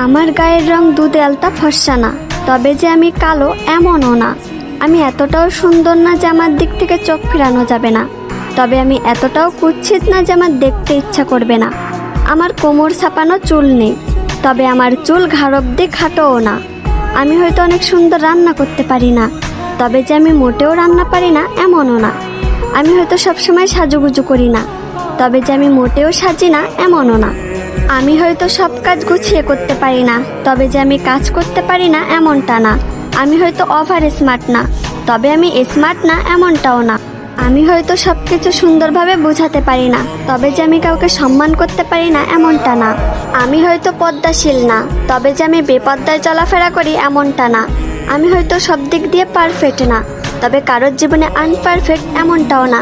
আমার গায়ের রং দুধে আলতা ফর্সা না, তবে যে আমি কালো এমনও না। আমি এতটাও সুন্দর না যে আমার দিক থেকে চোখ ফিরানো যাবে না, তবে আমি এতটাও কুৎসিত না যে আমার দেখতে ইচ্ছা করবে না। আমার কোমর ছাপানো চুল নেই, তবে আমার চুল ঘাড় অব্দি খাটোও না। আমি হয়তো অনেক সুন্দর রান্না করতে পারি না, তবে যে আমি মোটেও রান্না পারি না এমনও না। আমি হয়তো সবসময় সাজুগুজু করি না, তবে যে আমি মোটেও সাজি না এমনও না। আমি হয়তো সব কাজ গুছিয়ে করতে পারি না, তবে যে আমি কাজ করতে পারি না এমনটা না। আমি হয়তো ওভার স্মার্ট না, তবে আমি স্মার্ট না এমনটাও না। আমি হয়তো সব কিছু সুন্দরভাবে বোঝাতে পারি না, তবে যে আমি কাউকে সম্মান করতে পারি না এমনটা না। আমি হয়তো পদ্মাশীল না, তবে যে আমি বেপদ্দায় চলাফেরা করি এমনটা না। আমি হয়তো সব দিক দিয়ে পারফেক্ট না, তবে কারোর জীবনে আনপারফেক্ট এমনটাও না।